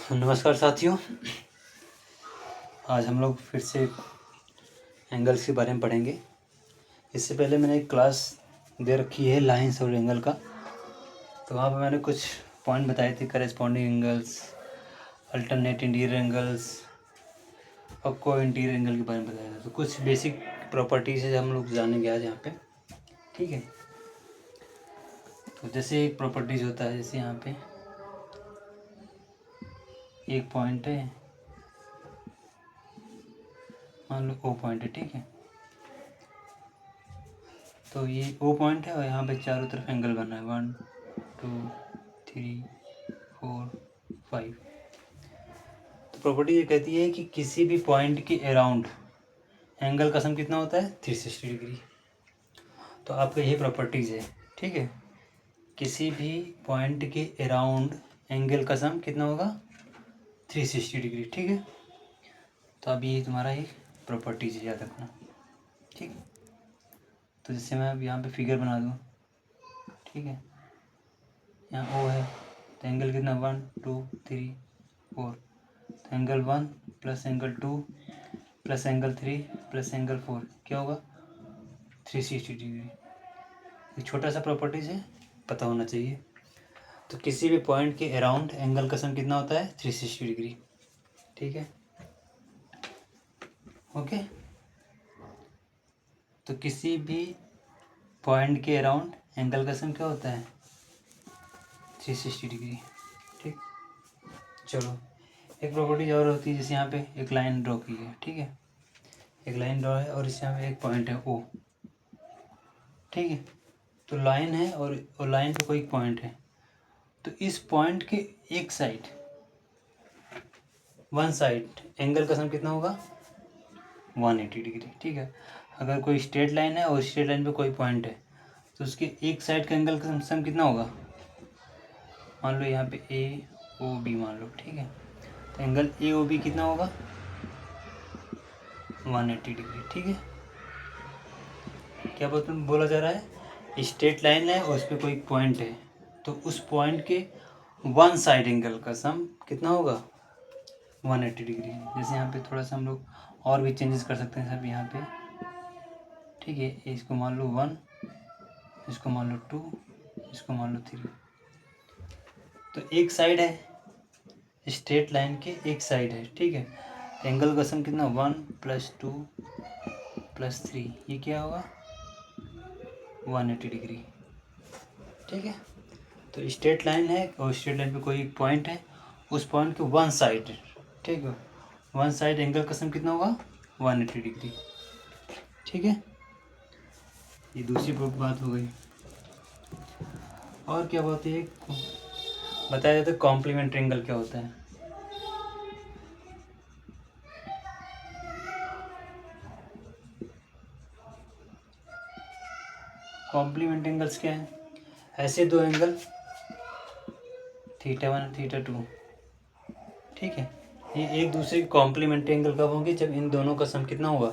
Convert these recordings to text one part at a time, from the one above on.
नमस्कार साथियों। आज हम लोग फिर से एंगल्स के बारे में पढ़ेंगे। इससे पहले मैंने एक क्लास दे रखी है लाइंस और एंगल का, तो वहाँ पर मैंने कुछ पॉइंट बताए थे, corresponding angles, alternate interior angles और को इंटीरियर एंगल के बारे में बताया था। तो कुछ बेसिक प्रॉपर्टीज़ है हम लोग जानेंगे आज यहाँ पे, ठीक है। तो जैसे एक प्रॉपर्टीज़ होता है, जैसे यहाँ पे एक पॉइंट है, मान लो ओ पॉइंट है, ठीक है। तो ये ओ पॉइंट है और यहाँ पे चारों तरफ एंगल बना है 1 2 3 4 5। तो प्रॉपर्टी ये कहती है कि किसी भी पॉइंट के अराउंड एंगल का सम कितना होता है 360 डिग्री। तो आपका यही प्रॉपर्टीज़ है, ठीक है। किसी भी पॉइंट के अराउंड एंगल का सम कितना होगा 360 डिग्री, ठीक है। तो अब ये तुम्हारा एक प्रॉपर्टीज याद रखना, ठीक है। तो जैसे मैं अब यहाँ पे फिगर बना दूँ, ठीक है। यहाँ ओ है तो एंगल कितना 1 2 3 4। तो angle 1 plus angle 2 plus angle 3 plus angle 4 क्या होगा 360 डिग्री। एक छोटा सा प्रॉपर्टीज है, पता होना चाहिए। तो किसी भी पॉइंट के अराउंड एंगल का सम कितना होता है 360 डिग्री, ठीक है, ओके। तो किसी भी पॉइंट के अराउंड एंगल का सम क्या होता है 360 डिग्री, ठीक। चलो एक प्रॉपर्टीज और होती है, जैसे यहाँ पे एक लाइन ड्रॉ की है, ठीक है। एक लाइन ड्रॉ है और इससे यहाँ पे एक पॉइंट है ओ, ठीक है। तो लाइन है और लाइन पे कोई पॉइंट है। तो इस पॉइंट के एक साइड, वन साइड एंगल का सम कितना होगा 180 डिग्री, ठीक है। अगर कोई स्ट्रेट लाइन है और स्ट्रेट लाइन पे कोई पॉइंट है तो उसके एक साइड का एंगल का सम कितना होगा, मान लो यहाँ पे ए ओ बी मान लो, ठीक है। तो एंगल ए ओ बी कितना होगा 180 डिग्री, ठीक है। क्या बोला जा रहा है, स्ट्रेट लाइन है और उस पर कोई पॉइंट है तो उस पॉइंट के वन साइड एंगल का सम कितना होगा 180 डिग्री। जैसे यहाँ पे थोड़ा सा हम लोग और भी चेंजेस कर सकते हैं सब यहाँ पे, ठीक है। इसको मान लो 1, इसको मान लो 2, इसको मान लो 3। तो एक साइड है, स्ट्रेट लाइन के एक साइड है, ठीक है। एंगल का सम कितना 1 + 2 + 3, ये क्या होगा 180 डिग्री, ठीक है। तो स्ट्रेट लाइन है और स्ट्रेट लाइन पे कोई एक पॉइंट है, उस पॉइंट के वन साइड, ठीक है, वन साइड एंगल का सम कितना होगा 180 डिग्री, ठीक है। ये दूसरी बात हो गई। और क्या बात है, बताया जाता है कॉम्प्लीमेंट्री एंगल क्या होता है। कॉम्प्लीमेंट्री एंगल्स क्या है, ऐसे दो एंगल θ1 θ2, ठीक है। ये एक दूसरे के कॉम्प्लीमेंट्री एंगल कब होंगे, जब इन दोनों का सम कितना होगा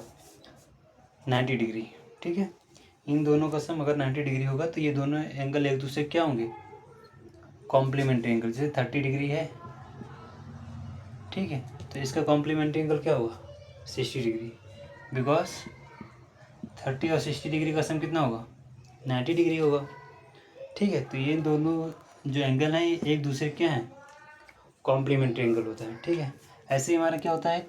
90 डिग्री, ठीक है। इन दोनों का सम अगर 90 डिग्री होगा तो ये दोनों एंगल एक दूसरे क्या होंगे कॉम्प्लीमेंट्री एंगल। जैसे 30 डिग्री है, ठीक है, तो इसका कॉम्प्लीमेंट्री एंगल क्या होगा 60 डिग्री, बिकॉज 30 और 60 डिग्री का सम कितना होगा 90 डिग्री होगा, ठीक है। तो ये दोनों जो एंगल हैं ये एक दूसरे क्या हैं कॉम्प्लीमेंट्री एंगल होता है, ठीक है। ऐसे ही हमारा क्या होता है,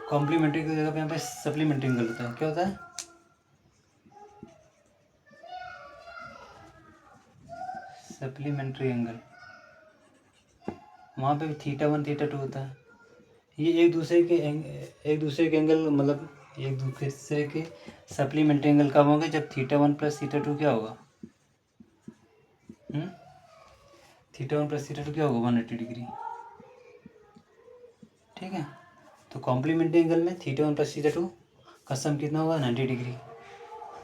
कॉम्प्लीमेंट्री की जगह पे यहाँ पे सप्लीमेंट्री एंगल होता है। क्या होता है सप्लीमेंट्री एंगल, वहाँ पे भी θ1 θ2 होता है। ये एक दूसरे के एंगल, मतलब एक दूसरे के सप्लीमेंट्री एंगल कब होंगे, जब θ1 + θ2 क्या होगा θ1 + θ2 क्या होगा 180 डिग्री, ठीक है। तो कॉम्प्लीमेंट्री एंगल में θ1 + θ2 का सम कितना होगा 90 डिग्री,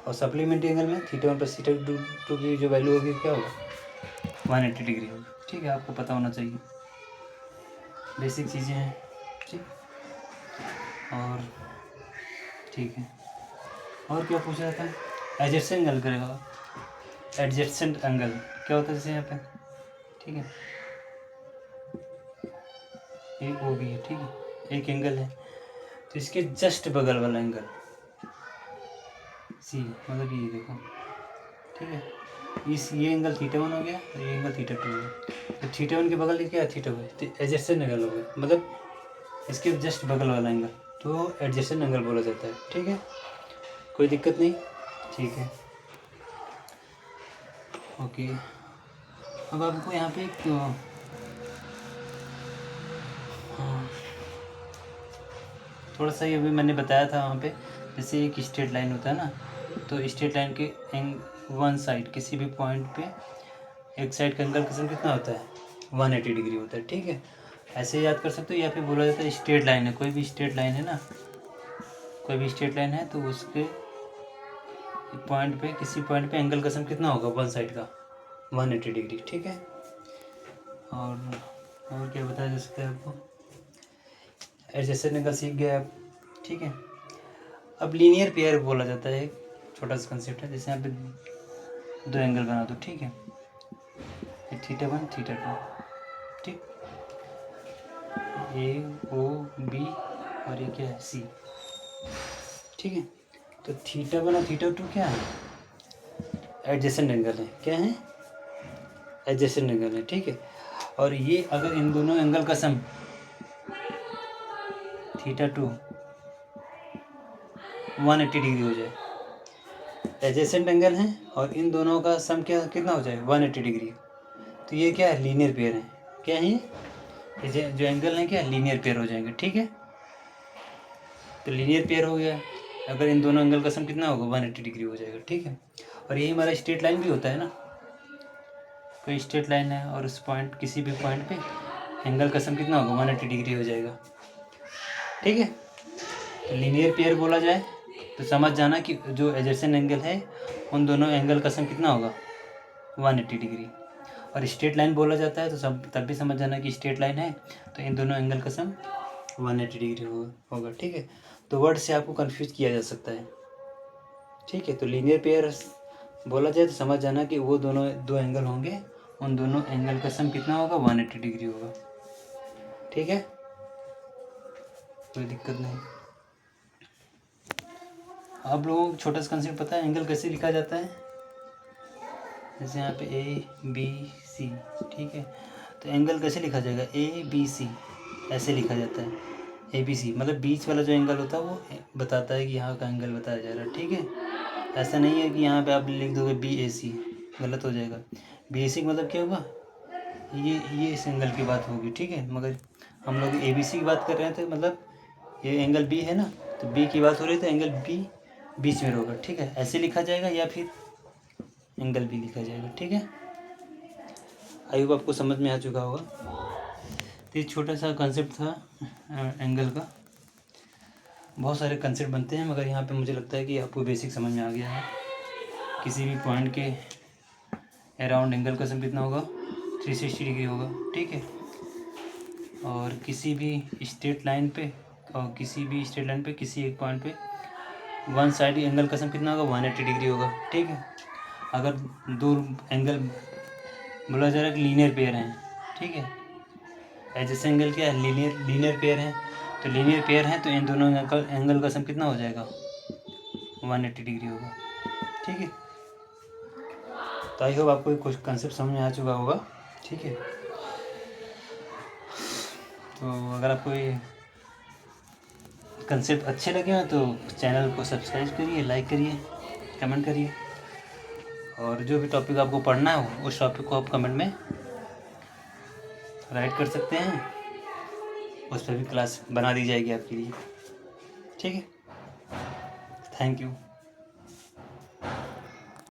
और सप्लीमेंट्री एंगल में θ1 + θ2 की जो वैल्यू होगी क्या होगा 180 डिग्री होगी, ठीक है। आपको पता होना चाहिए, बेसिक चीज़ें हैं, ठीक। और ठीक है, और क्या पूछ रहा था, एडजेसेंट एंगल करेगा। एडजेसेंट एंगल क्या होता है, जैसे यहाँ पे, ठीक है, ये ओ बी है, ठीक है, एक एंगल है, तो इसके जस्ट बगल वाला एंगल सी, मतलब ये देखो, ठीक है, ये एंगल थीटा 1 हो गया और ये एंगल थीटा 2 हो गया। तो थीटा 1 के बगल क्या थीटा 2 है, तो एडजेसेंट एंगल हो गया, मतलब इसके जस्ट बगल वाला एंगल, तो एडजेसेंट एंगल बोला जाता है। ठीक है, कोई दिक्कत नहीं, ठीक है, ओके। अब आपको यहाँ पे एक थोड़ा सा ये भी मैंने बताया था वहाँ पे, जैसे एक स्ट्रेट लाइन होता है ना, तो स्ट्रेट लाइन के वन साइड किसी भी पॉइंट पे एक साइड का एंगल किस्म कितना होता है, 180 डिग्री होता है। ठीक है, ऐसे याद कर सकते हो, या फिर बोला जाता है स्ट्रेट लाइन है, कोई भी स्ट्रेट लाइन है ना, कोई भी स्ट्रेट लाइन है तो उसके पॉइंट पे, किसी पॉइंट पे एंगल कसम कितना होगा, वन साइड का 180 डिग्री। ठीक है, और क्या बताया जा सकता है आपको, एडजेसेंट एंगल सीख गए आप। ठीक है, अब लीनियर पेयर बोला जाता है, एक छोटा सा कंसेप्ट है, जैसे यहाँ पे दो एंगल बना दो, ठीक है, थीटा 1 थीटा 2, ठीक, ए ओ बी और ये क्या है, सी। ठीक है, तो थीटा 1 और थीटा 2 क्या है, एडजेसेंट एंगल है, क्या है, एडजेसेंट एंगल है। ठीक है, और ये अगर इन दोनों एंगल का सम थीटा 2 180 डिग्री हो जाए, एडजेसेंट एंगल है और इन दोनों का सम क्या कितना हो जाए, 180 डिग्री, तो ये क्या है, लीनियर पेयर है। क्या है ये जो एंगल है क्या, लीनियर पेयर हो जाएंगे। ठीक है, तो लीनियर पेयर हो गया अगर इन दोनों एंगल का सम कितना होगा, 180 डिग्री हो जाएगा। ठीक है, और यही हमारा स्ट्रेट लाइन भी होता है ना, कोई स्ट्रेट लाइन है और उस पॉइंट, किसी भी पॉइंट पे एंगल का सम कितना होगा, 180 डिग्री हो जाएगा। ठीक है, तो लीनियर पेयर बोला जाए तो समझ जाना कि जो एडजेसेंट एंगल है उन दोनों एंगल का सम कितना होगा, 180 डिग्री। और स्ट्रेट लाइन बोला जाता है तो सब तब भी समझ जाना कि स्ट्रेट लाइन है तो इन दोनों एंगल का सम 180 डिग्री होगा। ठीक है, तो वर्ड से आपको कंफ्यूज किया जा सकता है। ठीक है, तो लीनियर पेयर बोला जाए तो समझ जाना कि वो दोनों दो एंगल होंगे, उन दोनों एंगल का सम कितना होगा, 180 डिग्री होगा। ठीक है, कोई दिक्कत नहीं। आप लोगों को छोटा सा कंसेप्ट पता है एंगल कैसे लिखा जाता है, जैसे यहाँ पे ए बी सी। ठीक है, तो एंगल कैसे लिखा जाएगा, ए बी सी ऐसे लिखा जाता है, ए बी सी, मतलब बीच वाला जो एंगल होता है वो बताता है कि यहाँ का एंगल बताया जा रहा है। ठीक है, ऐसा नहीं है कि यहाँ पे आप लिख दोगे बी ए सी, गलत हो जाएगा। बी ए सी मतलब क्या हुआ, ये इस एंगल की बात होगी। ठीक है, मगर हम लोग ए बी सी की बात कर रहे हैं तो मतलब ये एंगल बी है ना, तो बी की बात हो रही है तो एंगल बी बीच में होगा। ठीक है, ऐसे लिखा जाएगा या फिर एंगल बी लिखा जाएगा। ठीक है, आई होप आपको समझ में आ चुका होगा। तो ये छोटा सा कंसेप्ट था एंगल का, बहुत सारे कंसेप्ट बनते हैं मगर यहाँ पे मुझे लगता है कि आपको बेसिक समझ में आ गया है। किसी भी पॉइंट के अराउंड एंगल का सम कितना होगा, 360 डिग्री होगा। ठीक है, और किसी भी स्ट्रेट लाइन पे किसी एक पॉइंट पे वन साइड एंगल का सम कितना होगा, 180 डिग्री होगा। ठीक है, अगर दो एंगल बोला जा रहा है कि लीनियर पेयर हैं। ठीक है, एडजेसेंट एंगल क्या है, लीनियर पेयर है, तो लीनियर पेयर है तो इन दोनों एंगल का सम कितना हो जाएगा, 180 डिग्री होगा। ठीक है, तो आई होप आपको कुछ कंसेप्ट समझ में आ चुका होगा। ठीक है, तो अगर आपको ये कंसेप्ट अच्छे लगे हो तो चैनल को सब्सक्राइब करिए, लाइक करिए, कमेंट करिए, और जो भी टॉपिक आपको पढ़ना हो उस टॉपिक को आप कमेंट में राइट कर सकते हैं, उस पर भी क्लास बना दी जाएगी आपके लिए। ठीक है, थैंक यू।